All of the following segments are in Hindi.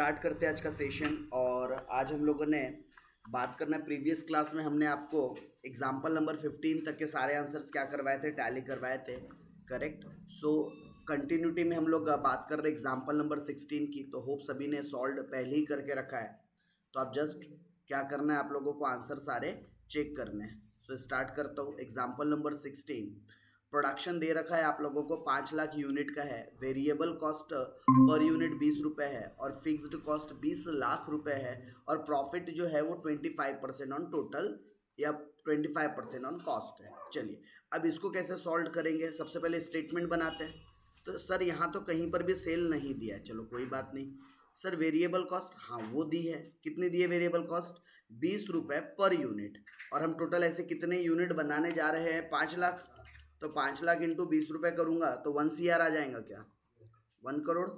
स्टार्ट करते हैं आज का सेशन। और आज हम लोगों ने बात करना है, प्रीवियस क्लास में हमने आपको एग्जाम्पल नंबर 15 तक के सारे आंसर्स क्या करवाए थे, टैली करवाए थे, करेक्ट। सो कंटिन्यूटी में हम लोग बात कर रहे हैं एग्जाम्पल नंबर 16 की। तो होप सभी ने सॉल्व पहले ही करके रखा है, तो आप जस्ट क्या करना है, आप लोगों को आंसर सारे चेक करने हैं। सो स्टार्ट करता हूँ। एग्जाम्पल नंबर 16, प्रोडक्शन दे रखा है आप लोगों को 5 लाख यूनिट का है। वेरिएबल कॉस्ट पर यूनिट 20 रुपये है और फिक्स्ड कॉस्ट 20 लाख रुपए है। और प्रॉफिट जो है वो 25% ऑन टोटल या 25% ऑन कॉस्ट है। चलिए अब इसको कैसे सॉल्व करेंगे, सबसे पहले स्टेटमेंट बनाते हैं। तो सर यहाँ तो कहीं पर भी सेल नहीं दिया है, चलो कोई बात नहीं। सर वेरिएबल कॉस्ट, हाँ वो दी है, कितनी दी है वेरिएबल कॉस्ट, 20 रुपये पर यूनिट। और हम टोटल ऐसे कितने यूनिट बनाने जा रहे हैं, 5 लाख। तो 5 लाख इंटू 20 रुपये करूंगा तो 1 CR आ जाएगा क्या, 1 करोड़।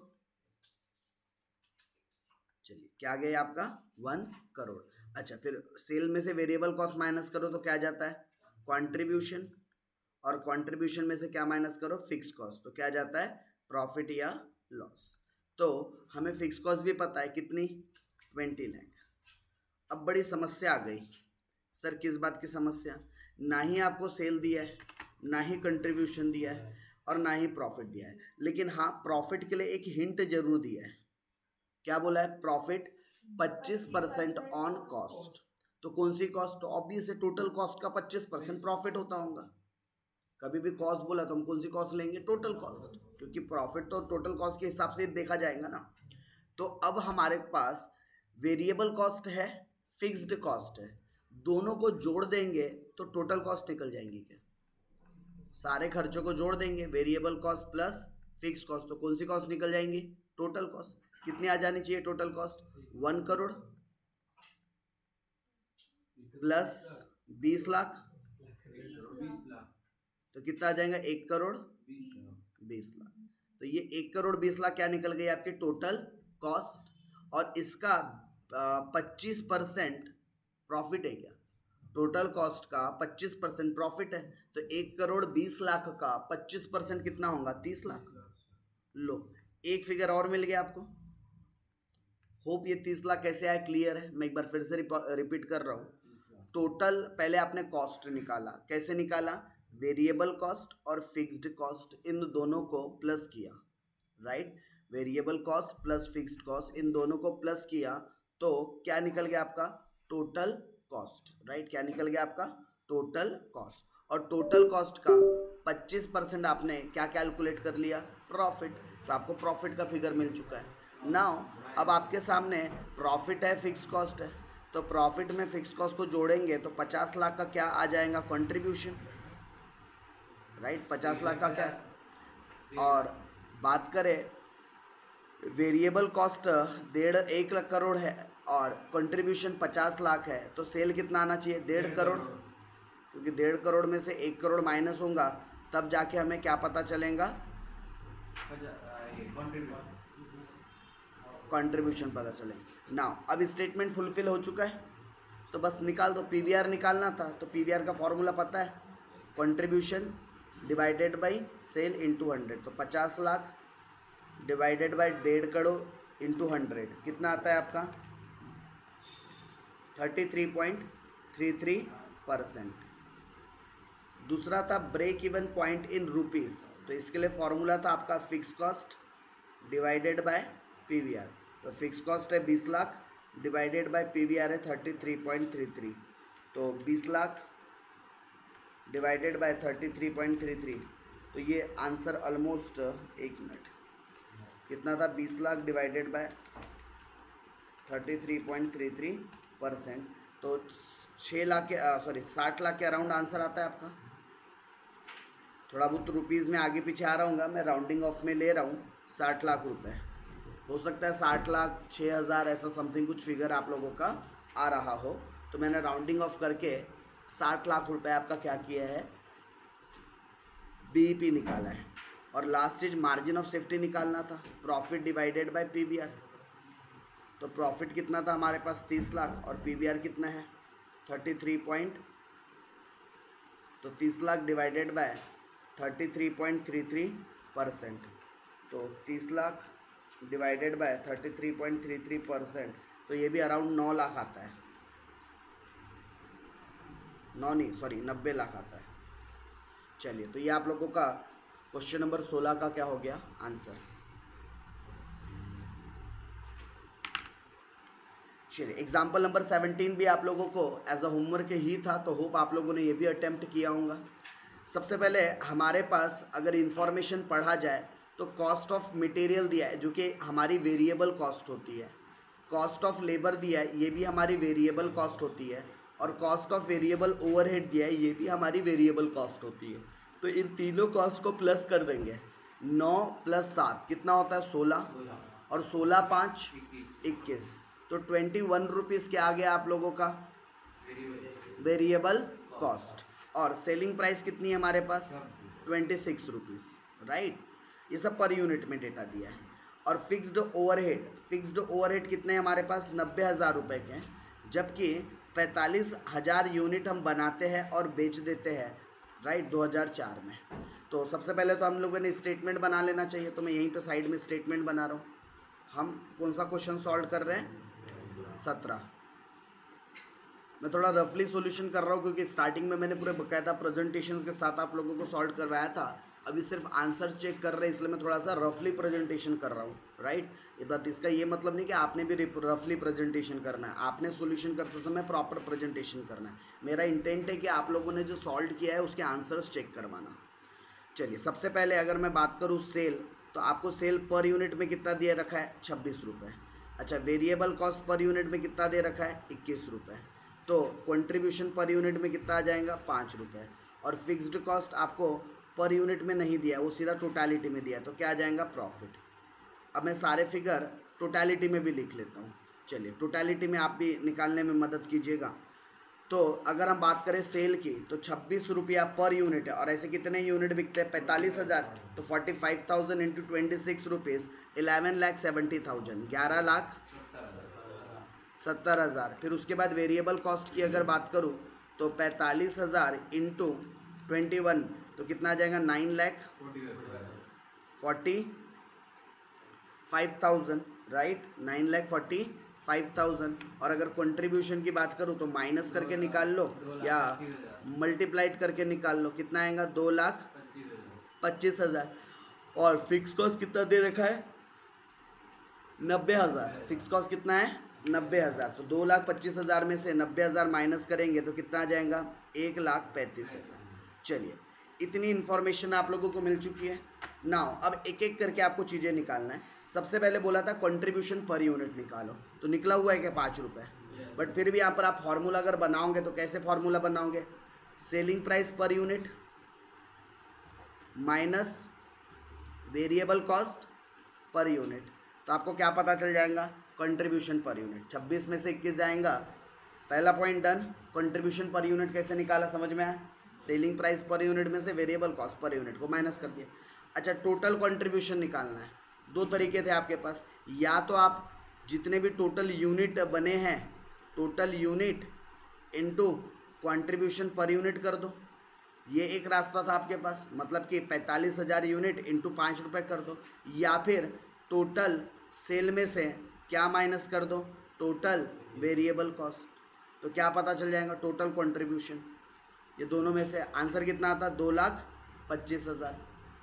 चलिए क्या गया आपका, 1 करोड़। अच्छा फिर सेल में से वेरिएबल कॉस्ट माइनस करो तो क्या जाता है, कंट्रीब्यूशन। और कंट्रीब्यूशन में से क्या माइनस करो, फिक्स कॉस्ट, तो क्या जाता है, प्रॉफिट या लॉस। तो हमें फिक्स कॉस्ट भी पता है कितनी, 20 लाख। अब बड़ी समस्या आ गई। सर किस बात की समस्या, ना ही आपको सेल दिया है, ना ही कंट्रीब्यूशन दिया है, और ना ही प्रॉफिट दिया है। लेकिन हाँ प्रॉफिट के लिए एक हिंट जरूर दिया है। क्या बोला है, प्रॉफिट 25% ऑन कॉस्ट। तो कौन सी कॉस्ट, ऑब्वियस है टोटल कॉस्ट का 25% प्रॉफिट होता होगा। कभी भी कॉस्ट बोला तो हम कौन सी कॉस्ट लेंगे, टोटल कॉस्ट, क्योंकि प्रॉफिट तो टोटल कॉस्ट के हिसाब से देखा जाएगा ना। तो अब हमारे पास वेरिएबल कॉस्ट है, फिक्स्ड कॉस्ट है, दोनों को जोड़ देंगे तो टोटल कॉस्ट निकल जाएंगी क्या, सारे खर्चों को जोड़ देंगे, variable cost plus fix cost, तो कौन सी कॉस्ट निकल जाएंगी, टोटल कॉस्ट। कितनी आ जानी चाहिए total cost, 1 crore plus 20 lakh, तो कितना आ जाएगा, 1 करोड़ 20 लाख। तो ये 1 करोड़ 20 लाख क्या निकल गई आपकी टोटल कॉस्ट। और इसका 25% प्रॉफिट है क्या, टोटल कॉस्ट का 25% प्रॉफिट है। तो 1 करोड़ 20 लाख का 25% कितना होगा, 30 लाख। लो एक फिगर और मिल गया आपको। होप ये 30 लाख कैसे आया क्लियर है। मैं एक बार फिर से रिपीट कर रहा हूँ। टोटल पहले आपने कॉस्ट निकाला, कैसे निकाला, वेरिएबल कॉस्ट और फिक्स्ड कॉस्ट इन दोनों को प्लस किया, right. Variable cost plus fixed cost in दोनों को प्लस किया तो क्या निकल गया आपका, टोटल कॉस्ट, राइट। क्या निकल गया आपका, टोटल कॉस्ट। और टोटल कॉस्ट का 25% आपने क्या कैलकुलेट कर लिया, प्रॉफिट। तो आपको प्रॉफिट का फिगर मिल चुका है। नाउ अब आपके सामने प्रॉफिट है, फिक्स कॉस्ट है। तो प्रॉफिट में फिक्स कॉस्ट को जोड़ेंगे तो 50 लाख का क्या आ जाएगा, कंट्रीब्यूशन, राइट। 50 लाख का क्या है। और बात करें वेरिएबल कॉस्ट 1.5 करोड़ है और कंट्रीब्यूशन 50 लाख है, तो सेल कितना आना चाहिए, 1.5 करोड़। क्योंकि 1.5 करोड़ में से 1 करोड़ माइनस होगा तब जाके हमें क्या पता चलेगा, कंट्रीब्यूशन पता चलेगा ना। अब स्टेटमेंट फुलफिल हो चुका है, तो बस निकाल दो। पीवीआर निकालना था तो पीवीआर का फॉर्मूला पता है, contribution divided by sale into 100। तो 50 lakh divided by 1.5 crore into 100 कितना आता है आपका, 33.33%। दूसरा था break even point in rupees, तो इसके लिए फॉर्मूला था आपका fix cost divided by PVR. तो फिक्स कॉस्ट है 20 लाख डिवाइडेड बाय पीवीआर है 33.33। तो 20 लाख डिवाइडेड बाय 33.33, तो ये आंसर ऑलमोस्ट, एक मिनट, कितना था, 20 लाख डिवाइडेड बाय 33.33%। तो 6 लाख के 60 लाख के अराउंड आंसर आता है आपका। थोड़ा बहुत रुपीज़ में आगे पीछे आ रहा हूँ, मैं राउंडिंग ऑफ में ले रहा हूँ, 60 लाख रुपए। हो सकता है 60 लाख 6,000 ऐसा समथिंग कुछ फिगर आप लोगों का आ रहा हो, तो मैंने राउंडिंग ऑफ करके 60 लाख रुपए आपका क्या किया है, बीईपी निकाला है। और लास्ट चीज मार्जिन ऑफ सेफ्टी निकालना था, प्रॉफिट डिवाइडेड बाय पीवीआर। तो प्रॉफिट कितना था हमारे पास, 30 लाख, और पीवीआर कितना है, 33 पॉइंट, तो 30 लाख डिवाइडेड बाय 33.33%। तो 30 लाख डिवाइडेड बाय 33.33%, तो ये भी अराउंड 9 लाख आता है। 9 नहीं, सॉरी 90 लाख आता है। चलिए, तो ये आप लोगों का क्वेश्चन नंबर 16 का क्या हो गया आंसर। चलिए, एग्जाम्पल नंबर 17 भी आप लोगों को एज अ होमवर्क ही था, तो होप आप लोगों ने ये भी अटेम्प्ट किया होगा। सबसे पहले हमारे पास अगर इंफॉर्मेशन पढ़ा जाए तो कॉस्ट ऑफ मटेरियल दिया है जो कि हमारी वेरिएबल कॉस्ट होती है, कॉस्ट ऑफ लेबर दिया है ये भी हमारी वेरिएबल कॉस्ट होती है, और कॉस्ट ऑफ वेरिएबल ओवरहेड दिया है ये भी हमारी वेरिएबल कॉस्ट होती है। तो इन तीनों कॉस्ट को प्लस कर देंगे। 9 + 7 कितना होता है 16, और 16 × 5 21, तो 21 रुपीज़ क्या आ गया आप लोगों का वेरिएबल कॉस्ट। और सेलिंग प्राइस कितनी है हमारे पास 26 रुपीज़, राइट। ये सब पर यूनिट में डेटा दिया है। और फिक्स्ड ओवरहेड कितने हैं हमारे पास 90,000 रुपये के हैं, जबकि 45,000 यूनिट हम बनाते हैं और बेच देते हैं, राइट, 2004 में। तो सबसे पहले तो हम लोगों ने स्टेटमेंट बना लेना चाहिए, तो मैं यहीं पे साइड में स्टेटमेंट बना रहा हूँ। हम कौन सा क्वेश्चन सॉल्व कर रहे हैं 17। मैं थोड़ा रफली सॉल्यूशन कर रहा हूँ क्योंकि स्टार्टिंग में मैंने पूरे बकायदा प्रेजेंटेशंस के साथ आप लोगों को सॉल्व करवाया था। अभी सिर्फ आंसर चेक कर रहे हैं, इसलिए मैं थोड़ा सा रफली प्रेजेंटेशन कर रहा हूँ, राइट। ये बात, इसका ये मतलब नहीं कि आपने भी रफली प्रेजेंटेशन करना है, आपने सॉल्यूशन करते समय प्रॉपर प्रेजेंटेशन करना है। मेरा इंटेंट है कि आप लोगों ने जो सॉल्व किया है उसके आंसर्स चेक करवाना। चलिए, सबसे पहले अगर मैं बात करूँ सेल, तो आपको सेल पर यूनिट में कितना दिया रखा है 26 रुपये। अच्छा, वेरिएबल कॉस्ट पर यूनिट में कितना दे रखा है 21 रुपये। तो कंट्रीब्यूशन पर यूनिट में कितना आ जाएगा 5 रुपये। और फिक्स्ड कॉस्ट आपको पर यूनिट में नहीं दिया, वो सीधा टोटालिटी में दिया है, तो क्या आ जाएगा प्रॉफिट। अब मैं सारे फिगर टोटालिटी में भी लिख लेता हूँ। चलिए, टोटालिटी में आप भी निकालने में मदद कीजिएगा। तो अगर हम बात करें सेल की, तो 26 रुपया पर यूनिट है, और ऐसे कितने यूनिट बिकते हैं 45,000, तो 45,000 इंटू 26 रुपीज़ 11,70,000, 11,70,000। फिर उसके बाद वेरिएबल कॉस्ट की अगर बात करूँ तो 45,000 इंटू 21, तो कितना आ जाएगा 9,45,000, राइट, 9,45,000। और अगर कंट्रीब्यूशन की बात करूँ तो माइनस करके निकाल लो या मल्टीप्लाइड करके निकाल लो, कितना आएगा 2,25,000। और फिक्स कॉस्ट कितना दे रखा है 90,000। फिक्स कॉस्ट कितना है 90,000, तो 2,25,000 में से 90,000 माइनस करेंगे तो कितना आ जाएगा 1,35,000। चलिए, इतनी इन्फॉर्मेशन आप लोगों को मिल चुकी है। नाउ अब एक एक करके आपको चीज़ें निकालना है। सबसे पहले बोला था कंट्रीब्यूशन पर यूनिट निकालो, तो निकला हुआ है क्या 5 रुपये। बट फिर भी यहाँ पर आप फार्मूला अगर बनाओगे तो कैसे फार्मूला बनाओगे, selling price per unit minus variable cost per unit, तो आपको क्या पता चल जाएगा कंट्रीब्यूशन पर यूनिट। 26 में से 21 जाएगा, पहला point done. Contribution per unit कैसे निकाला समझ में आया, सेलिंग प्राइस पर यूनिट में से वेरिएबल कॉस्ट पर यूनिट को माइनस कर दिया। अच्छा, टोटल कंट्रीब्यूशन निकालना है। दो तरीके थे आपके पास, या तो आप जितने भी टोटल यूनिट बने हैं, total unit into contribution per unit कर दो, ये एक रास्ता था आपके पास, मतलब कि 45,000 यूनिट इंटू 5 रुपये कर दो। या फिर टोटल सेल में से क्या माइनस कर दो, टोटल वेरिएबल कॉस्ट, तो क्या पता चल जाएगा टोटल कंट्रीब्यूशन। ये दोनों में से आंसर कितना आता है 2,25,000।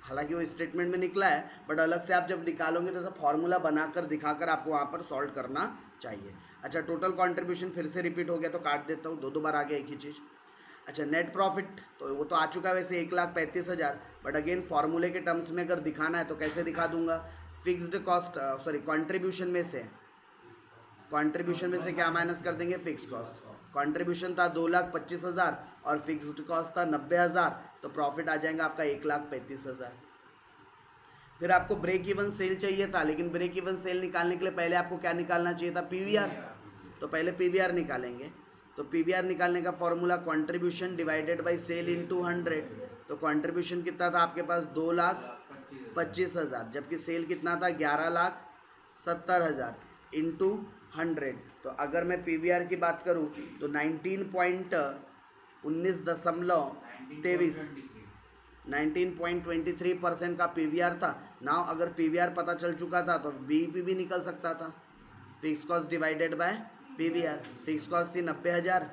हालांकि वो स्टेटमेंट में निकला है, बट अलग से आप जब निकालोगे तो सब फॉर्मूला बनाकर दिखाकर आपको वहाँ पर सॉल्व करना चाहिए। अच्छा, टोटल कंट्रीब्यूशन फिर से रिपीट हो गया तो काट देता हूँ, दो बार आ गया एक ही चीज़। अच्छा, नेट प्रॉफिट तो वो तो आ चुका है वैसे 1,35,000, बट अगेन फार्मूले के टर्म्स में अगर दिखाना है तो कैसे दिखा दूंगा, फिक्स्ड कॉस्ट सॉरी कंट्रीब्यूशन में से क्या माइनस कर देंगे फिक्स कॉस्ट। कंट्रीब्यूशन था 2,25,000 और फिक्स्ड कॉस्ट था 90,000, तो प्रॉफिट आ जाएगा आपका 1,35,000। फिर आपको ब्रेक इवन सेल चाहिए था, लेकिन ब्रेक इवन सेल निकालने के लिए पहले आपको क्या निकालना चाहिए था पीवीआर, तो पहले पीवीआर निकालेंगे। तो पीवीआर निकालने का formula contribution divided by sale into 100, तो कंट्रीब्यूशन कितना था आपके पास 2,25,000, जबकि सेल कितना था 11,70,000 इंटू 100। तो अगर मैं पीवीआर की बात करूं तो 19.19.23 19.23% का पीवीआर था। नाउ अगर पीवीआर पता चल चुका था तो बीईपी भी निकल सकता था, fix cost divided by PVR. Fix cost थी 90,000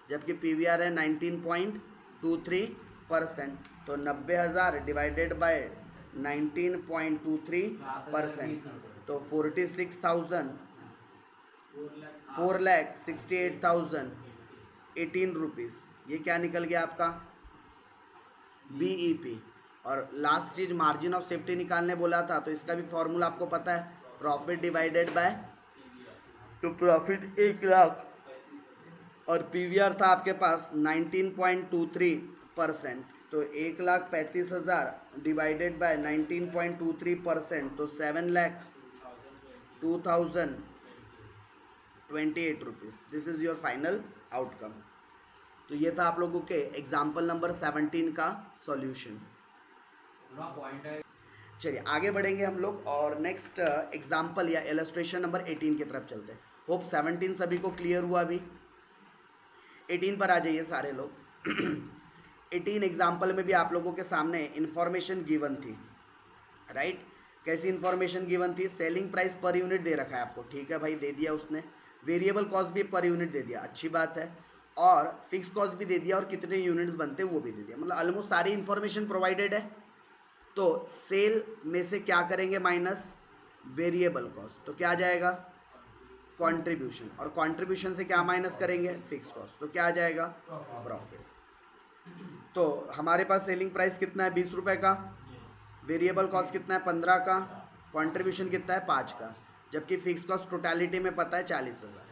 जबकि पीवीआर है 19.23%, तो 90,000 डिवाइडेड बाय 19.23%, तो 4,68,018 रुपीज़। ये क्या निकल गया आपका? बीईपी। और लास्ट चीज मार्जिन ऑफ सेफ्टी निकालने बोला था, तो इसका भी फॉर्मूला आपको पता है, प्रॉफिट डिवाइडेड बाय, तो प्रॉफिट 1 लाख और पीवीआर था आपके पास 19.23%, तो 1,35,000 डिवाइडेड बाय 19.23%, तो 7,02,028 rupees. This is your final outcome. तो ये था आप लोगों के एग्जाम्पल नंबर 17 का सॉल्यूशन। चलिए आगे बढ़ेंगे हम लोग और नेक्स्ट एग्जाम्पल या इलस्ट्रेशन नंबर 18 की तरफ चलते हैं। होप 17 सभी को क्लियर हुआ। अभी 18 पर आ जाइए सारे लोग। 18 एग्जाम्पल में भी आप लोगों के सामने इंफॉर्मेशन गिवन थी, राइट? कैसी इंफॉर्मेशन गिवन थी? सेलिंग प्राइस पर यूनिट दे रखा है आपको, ठीक है भाई, दे दिया उसने। वेरिएबल कॉस्ट भी पर यूनिट दे दिया, अच्छी बात है। और फिक्स कॉस्ट भी दे दिया और कितने यूनिट्स बनते हैं वो भी दे दिया, मतलब ऑलमोस्ट सारी इंफॉर्मेशन प्रोवाइडेड है। तो सेल में से क्या करेंगे? माइनस वेरिएबल कॉस्ट, तो क्या आ जाएगा? कंट्रीब्यूशन। और कंट्रीब्यूशन से क्या माइनस करेंगे? फिक्स कॉस्ट, तो क्या आ जाएगा? प्रॉफिट। तो हमारे पास सेलिंग प्राइस कितना है? 20 रुपये का। वेरिएबल कॉस्ट कितना है? 15 का। कंट्रीब्यूशन कितना है? 5 का। जबकि फिक्स कॉस्ट टोटलिटी में पता है 40,000।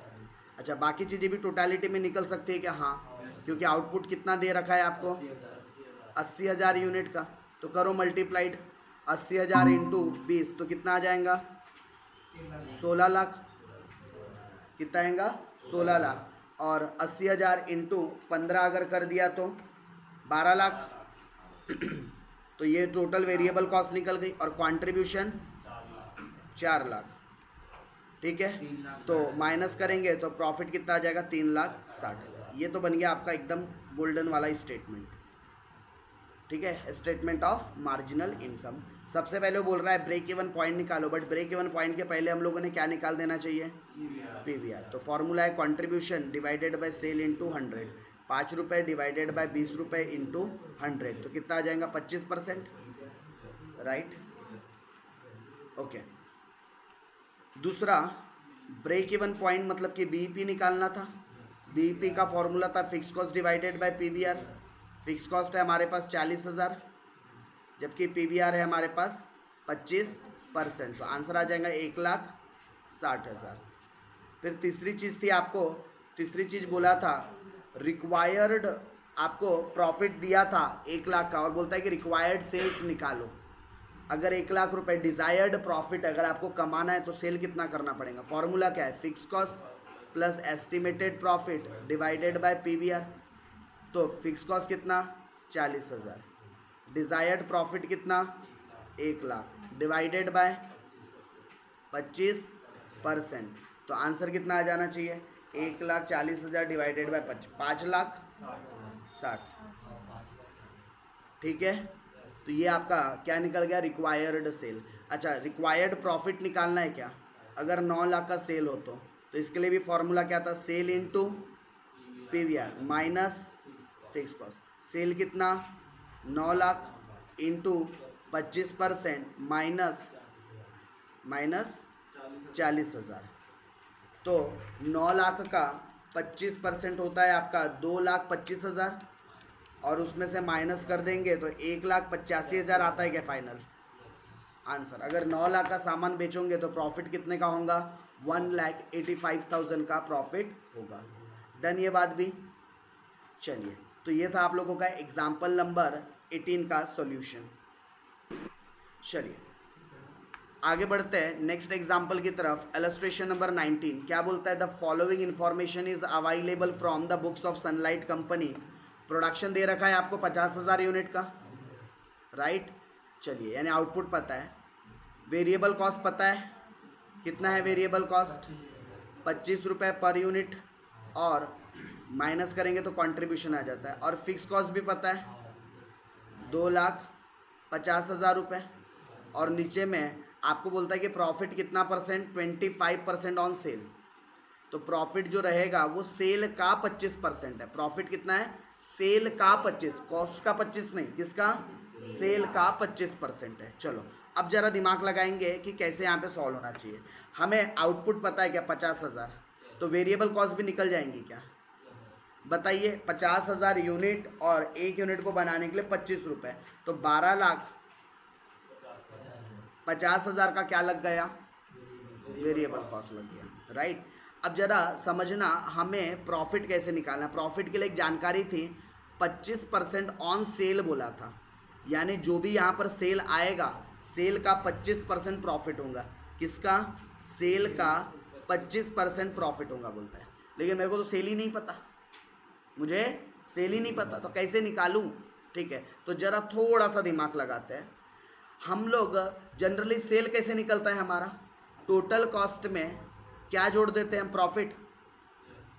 अच्छा, बाकी चीज़ें भी टोटलिटी में निकल सकती है क्या? हाँ, क्योंकि आउटपुट कितना दे रखा है आपको? 80,000 यूनिट का। तो करो मल्टीप्लाइड, 80,000 इंटू 20, तो कितना आ जाएगा? 16 लाख। कितना आएगा? 16 लाख। और 80,000 इंटू 15 अगर कर दिया तो 12 लाख। तो ये टोटल वेरिएबल कॉस्ट निकल गई। और कंट्रीब्यूशन 4 लाख, ठीक है। तो माइनस करेंगे तो प्रॉफिट कितना आ जाएगा? 3,60,000। ये तो बन गया आपका एकदम गोल्डन वाला स्टेटमेंट, ठीक है, स्टेटमेंट ऑफ मार्जिनल इनकम। सबसे पहले वो बोल रहा है ब्रेक इवन पॉइंट निकालो, बट ब्रेक इवन पॉइंट के पहले हम लोगों ने क्या निकाल देना चाहिए? पीवीआर। तो फॉर्मूला है contribution divided by sale into 100। 5 रुपये डिवाइडेड बाय 20 रुपये इंटू 100, तो कितना आ जाएगा? 25%, राइट? ओके। दूसरा, ब्रेक इवन पॉइंट मतलब कि बीईपी निकालना था। बीईपी का फॉर्मूला था fix cost divided by PVR. Fix cost है हमारे पास 40,000 जबकि पीवीआर है हमारे पास 25%, तो आंसर आ जाएगा 1,60,000। फिर तीसरी चीज़ थी आपको, तीसरी चीज़ बोला था रिक्वायर्ड, आपको प्रॉफिट दिया था 1 लाख का और बोलता है कि रिक्वायर्ड सेल्स निकालो। अगर 1 लाख रुपए डिज़ायर्ड प्रॉफिट अगर आपको कमाना है तो सेल कितना करना पड़ेगा? फॉर्मूला क्या है? Fix cost plus estimated profit divided by PVR. तो फिक्स कॉस्ट कितना? 40,000। डिज़ायर्ड प्रॉफिट कितना? 1 लाख डिवाइडेड बाय 25%, तो आंसर कितना आ जाना चाहिए? 1,40,000 डिवाइडेड बाय 5,60,000, ठीक है। तो ये आपका क्या निकल गया? Required sale. अच्छा, रिक्वायर्ड प्रॉफिट निकालना है क्या? अगर 9 लाख का सेल हो तो इसके लिए भी फॉर्मूला क्या था? Sale into PVR minus fix cost. Sale कितना? 9 लाख इंटू 25% माइनस 40,000। तो 9 लाख का 25% होता है आपका 2,25,000 और उसमें से माइनस कर देंगे तो 1,85,000 आता है क्या फाइनल आंसर? अगर 9 लाख का सामान बेचोगे तो प्रॉफिट कितने का होगा? 1,85,000 का प्रॉफिट होगा। डन ये बात भी? चलिए, तो ये था आप लोगों का एग्जाम्पल नंबर 18 का सॉल्यूशन। चलिए आगे बढ़ते हैं नेक्स्ट एग्जाम्पल की तरफ। इलस्ट्रेशन नंबर 19 क्या बोलता है? The following information is available from the books of Sunlight company. Production दे रखा है आपको 50,000 यूनिट का, राइट? चलिए, यानी आउटपुट पता है। वेरिएबल कॉस्ट पता है, कितना है वेरिएबल कॉस्ट? 25 रुपये पर यूनिट, और माइनस करेंगे तो कंट्रीब्यूशन आ जाता है। और फिक्स कॉस्ट भी पता है 2,50,000 रुपये, और नीचे में आपको बोलता है कि प्रॉफिट कितना परसेंट, 25% ऑन सेल। तो प्रॉफिट जो रहेगा वो सेल का 25% है। प्रॉफिट कितना है, सेल का 25, कॉस्ट का 25 नहीं, किसका, सेल का 25% है। चलो अब जरा दिमाग लगाएंगे कि कैसे यहाँ पे सॉल्व होना चाहिए। हमें आउटपुट पता है क्या, 50,000, तो वेरिएबल कॉस्ट भी निकल जाएंगी क्या, बताइए। 50,000 यूनिट और एक यूनिट को बनाने के लिए 25 रुपये, तो 12,50,000 का क्या लग गया, वेरिएबल कॉस्ट लग गया, राइट। अब जरा समझना हमें प्रॉफिट कैसे निकालना। प्रॉफिट के लिए एक जानकारी थी, 25% ऑन सेल बोला था, यानी जो भी यहाँ पर सेल आएगा, सेल का 25% प्रॉफिट होगा। किसका, सेल का 25% प्रॉफिट होगा बोलता है। लेकिन मेरे को तो सेल ही नहीं पता, मुझे सेल ही नहीं पता, तो कैसे निकालूं। ठीक है, तो जरा थोड़ा सा दिमाग लगाते हैं। हम लोग जनरली सेल कैसे निकलता है हमारा, टोटल कॉस्ट में क्या जोड़ देते हैं, प्रॉफिट।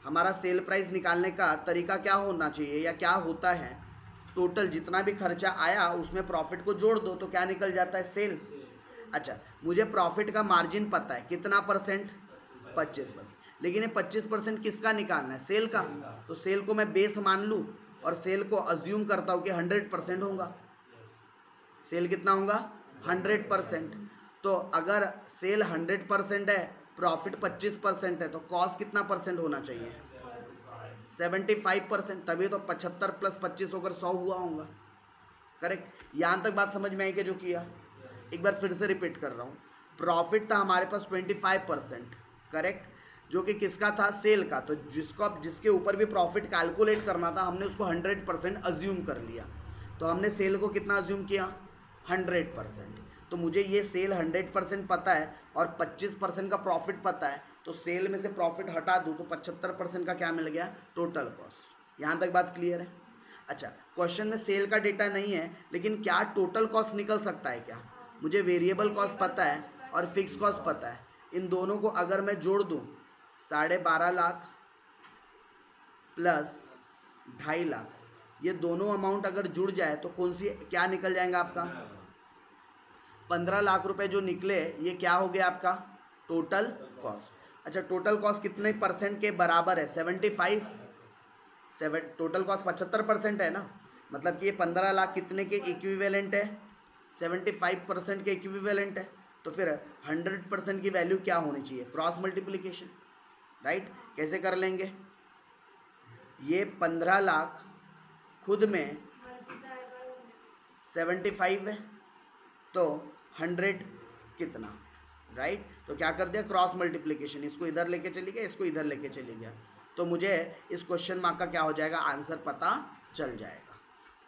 हमारा सेल प्राइस निकालने का तरीका क्या होना चाहिए या क्या होता है, टोटल जितना भी खर्चा आया उसमें प्रॉफिट को जोड़ दो तो क्या निकल जाता है, सेल। अच्छा, मुझे प्रॉफिट का मार्जिन पता है कितना परसेंट, 25%, लेकिन ये 25% किसका निकालना है, सेल का। तो सेल को मैं बेस मान लूँ और सेल को अज्यूम करता हूँ कि 100% होगा। सेल कितना होगा, 100%। तो अगर सेल 100% है, प्रॉफिट 25% है, तो कॉस्ट कितना परसेंट होना चाहिए, 75%। तभी तो 75 + 25 होकर 100 हुआ होगा, करेक्ट। यहाँ तक बात समझ में आई कि जो किया, एक बार फिर से रिपीट कर रहा हूँ। प्रॉफिट था हमारे पास 25%, करेक्ट, जो कि किसका था, सेल का। तो जिसके ऊपर भी प्रॉफिट कैलकुलेट करना था हमने उसको 100% अज्यूम कर लिया। तो हमने सेल को कितना अज्यूम किया, 100%। तो मुझे ये सेल 100% पता है और 25% का प्रॉफिट पता है, तो सेल में से प्रॉफिट हटा दूँ तो 75% का क्या मिल गया, टोटल कॉस्ट। यहाँ तक बात क्लियर है। अच्छा, क्वेश्चन में सेल का डेटा नहीं है, लेकिन क्या टोटल कॉस्ट निकल सकता है क्या। मुझे वेरिएबल कॉस्ट पता है और फिक्स कॉस्ट पता है, इन दोनों को अगर मैं जोड़ दूँ, 12.5 लाख प्लस 2.5 लाख, ये दोनों अमाउंट अगर जुड़ जाए तो कौन सी, क्या निकल जाएगा आपका, 15 लाख रुपए जो निकले, ये क्या हो गया आपका, टोटल कॉस्ट। अच्छा, टोटल कॉस्ट कितने परसेंट के बराबर है, 75। टोटल कॉस्ट 75% है ना, मतलब कि ये 15 लाख कितने के इक्विवेलेंट है, 75% के इक्विवेलेंट है। तो फिर 100% की वैल्यू क्या होनी चाहिए, क्रॉस मल्टीप्लिकेशन, राइट। कैसे कर लेंगे, ये 15 लाख खुद में 75 है, तो 100 कितना, राइट। तो क्या कर दिया, क्रॉस मल्टीप्लिकेशन, इसको इधर लेके चली गया, इसको इधर लेके चली गया, तो मुझे इस क्वेश्चन मार्क का क्या हो जाएगा, आंसर पता चल जाएगा।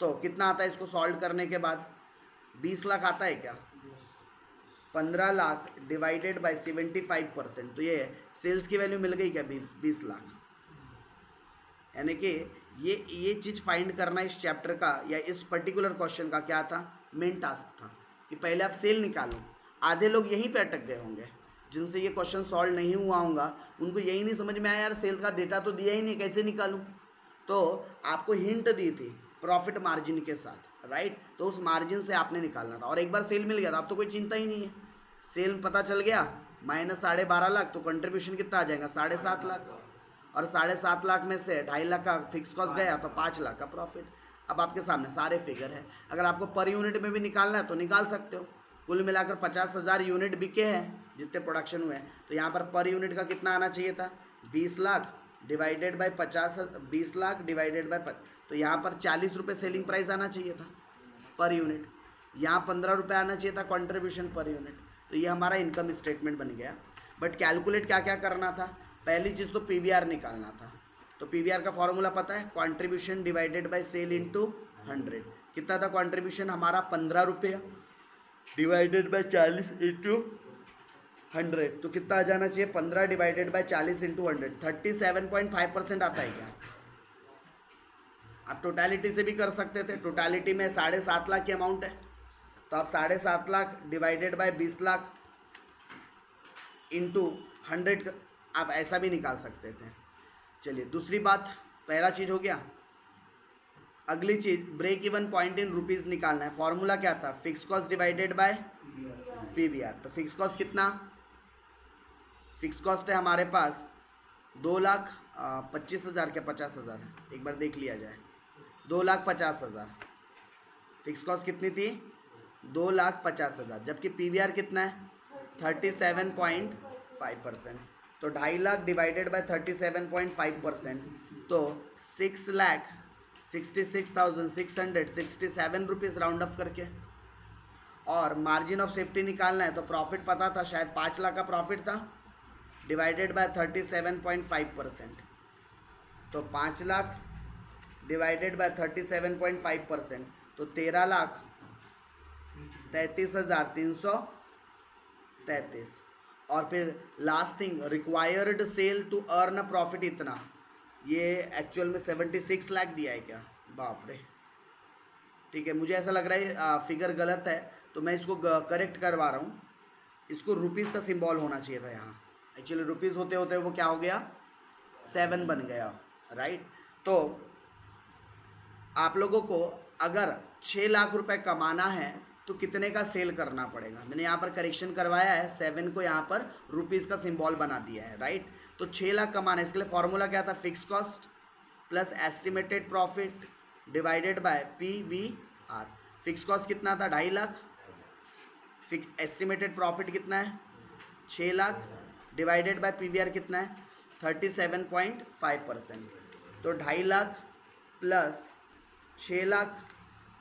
तो कितना आता है इसको सॉल्व करने के बाद, 20 लाख आता है क्या, 15 लाख डिवाइडेड बाय 75%, तो ये सेल्स की वैल्यू मिल गई क्या, 20 लाख। यानी कि ये चीज़ फाइंड करना इस चैप्टर का या इस पर्टिकुलर क्वेश्चन का क्या था, मेन टास्क था कि पहले आप सेल निकालो। आधे लोग यहीं पे अटक गए होंगे, जिनसे ये क्वेश्चन सॉल्व नहीं हुआ होगा, उनको यही नहीं समझ में आया, यार सेल का डेटा तो दिया ही नहीं, कैसे निकालूं। तो आपको हिंट दी थी प्रॉफिट मार्जिन के साथ, राइट। तो उस मार्जिन से आपने निकालना था, और एक बार सेल मिल गया तो आप तो कोई चिंता ही नहीं है। सेल पता चल गया, माइनस 12.5 लाख, तो कंट्रीब्यूशन कितना आ जाएगा, 7.5 लाख, और 7.5 लाख में से 2.5 लाख का फिक्स कॉस्ट गया, तो 5 लाख का प्रॉफिट। अब आपके सामने सारे फिगर हैं, अगर आपको पर यूनिट में भी निकालना है तो निकाल सकते हो। कुल मिलाकर 50,000 यूनिट बिके हैं जितने प्रोडक्शन हुए हैं, तो यहाँ पर यूनिट का कितना आना चाहिए था, 20 lakh divided by 50, 20 lakh divided by, तो यहाँ पर 40 रुपये सेलिंग प्राइस आना चाहिए था पर यूनिट, यहाँ 15 रुपये आना चाहिए था कंट्रीब्यूशन पर यूनिट। तो ये हमारा इनकम स्टेटमेंट बन गया। बट कैलकुलेट क्या क्या करना था, पहली चीज़ तो पीवीआर निकालना था। तो पीवीआर का फॉर्मूला पता है, contribution divided by sale into 100। कितना था कंट्रीब्यूशन हमारा, 15 रुपये डिवाइडेड बाय 40 इंटू 100, तो कितना आ जाना चाहिए, 15 डिवाइडेड बाय 40 इंटू 100, 37.5% आता है क्या। आप टोटलिटी से भी कर सकते थे, टोटलिटी में 7.5 लाख की अमाउंट है, तो आप 7.5 lakh divided by 20 lakh into 100 आप ऐसा भी निकाल सकते थे। चलिए दूसरी बात, पहला चीज़ हो गया। अगली चीज break even point in rupees निकालना है। फॉर्मूला क्या था? Fix cost divided by PVR. तो फिक्स कॉस्ट कितना? फिक्स कॉस्ट है हमारे पास 2,25,000 क्या 50,000 है, एक बार देख लिया जाए। 2,50,000 फिक्स कॉस्ट कितनी थी? 2,50,000, जबकि पीवीआर कितना है? 37.5%। तो 2.5 लाख डिवाइडेड बाय 37.5%, तो 6,66,667 रुपीज़ राउंड ऑफ करके। और मार्जिन ऑफ सेफ्टी निकालना है, तो प्रॉफिट पता था, शायद 5 लाख का प्रॉफिट था, डिवाइडेड बाय 37.5%। तो 5 लाख डिवाइडेड बाय 37.5%, तो 13,33,333। और फिर last thing, required sale to earn a profit इतना, ये एक्चुअल में 76 लाख दिया है क्या? बाप रे। ठीक है, मुझे ऐसा लग रहा है फिगर गलत है, तो मैं इसको करेक्ट करवा रहा हूँ। इसको रुपीज़ का सिंबल होना चाहिए था यहाँ, एक्चुअली रुपीज़ होते होते वो क्या हो गया? 7 बन गया, राइट। तो आप लोगों को अगर 6 लाख रुपए कमाना है तो कितने का सेल करना पड़ेगा? मैंने यहाँ पर करेक्शन करवाया है, 7 को यहाँ पर रुपीज़ का सिंबल बना दिया है, राइट। तो 6 लाख कमाना है, इसके लिए फॉर्मूला क्या था? Fix cost plus estimated profit divided by PVR। Fix cost कितना था? 2.5 लाख। एस्टिमेटेड प्रॉफिट कितना है? 6 लाख डिवाइडेड बाय PVR कितना है? 37.5%। तो 2.5 lakh plus 6 lakh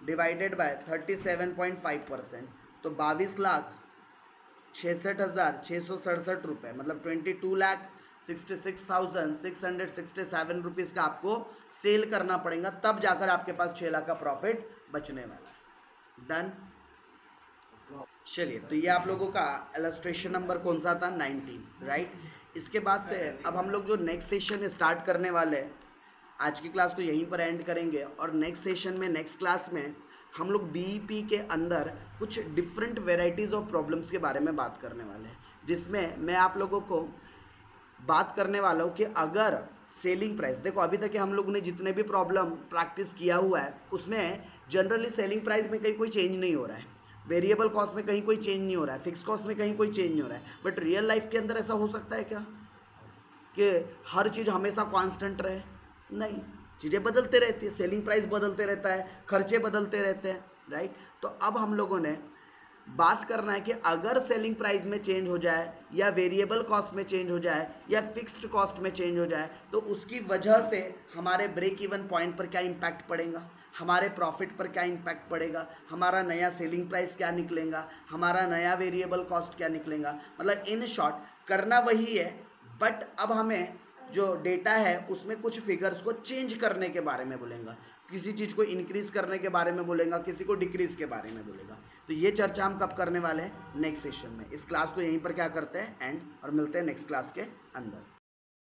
divided by 37.5%, तो 22,66,667 रुपये, मतलब 22,66,667 रुपीज़ का आपको सेल करना पड़ेगा, तब जाकर आपके पास 6 लाख का प्रॉफिट बचने वाला है। डन। चलिए, तो ये आप लोगों का इलस्ट्रेशन नंबर कौन सा था? 19, राइट। इसके बाद से अब हम लोग जो नेक्स्ट सेशन स्टार्ट करने वाले हैं, आज की क्लास को यहीं पर एंड करेंगे, और नेक्स्ट सेशन में, नेक्स्ट क्लास में हम लोग बीईपी के अंदर कुछ डिफरेंट वेराइटीज़ ऑफ प्रॉब्लम्स के बारे में बात करने वाले हैं, जिसमें मैं आप लोगों को बात करने वाला हूँ कि अगर सेलिंग प्राइस, देखो अभी तक हम लोगों ने जितने भी प्रॉब्लम प्रैक्टिस किया हुआ है उसमें जनरली सेलिंग प्राइस में कहीं कोई चेंज नहीं हो रहा है, वेरिएबल कॉस्ट में कहीं कोई चेंज नहीं हो रहा है, फिक्स कॉस्ट में कहीं कोई चेंज नहीं हो रहा है। बट रियल लाइफ के अंदर ऐसा हो सकता है क्या कि हर चीज़ हमेशा कांस्टेंट रहे? नहीं, चीज़ें बदलते रहती है, सेलिंग प्राइस बदलते रहता है, खर्चे बदलते रहते हैं, राइट। तो अब हम लोगों ने बात करना है कि अगर सेलिंग प्राइस में चेंज हो जाए, या वेरिएबल कॉस्ट में चेंज हो जाए, या फिक्स्ड कॉस्ट में चेंज हो जाए, तो उसकी वजह से हमारे ब्रेक इवन पॉइंट पर क्या इम्पैक्ट पड़ेगा, हमारे प्रॉफिट पर क्या इम्पैक्ट पड़ेगा, हमारा नया सेलिंग प्राइस क्या निकलेगा, हमारा नया वेरिएबल कॉस्ट क्या निकलेगा। मतलब इन शॉर्ट करना वही है, बट अब हमें जो डेटा है उसमें कुछ फिगर्स को चेंज करने के बारे में बोलेगा, किसी चीज़ को इंक्रीज़ करने के बारे में बोलेगा, किसी को डिक्रीज़ के बारे में बोलेगा। तो ये चर्चा हम कब करने वाले हैं? नेक्स्ट सेशन में। इस क्लास को यहीं पर क्या करते हैं? एंड, और मिलते हैं नेक्स्ट क्लास के अंदर।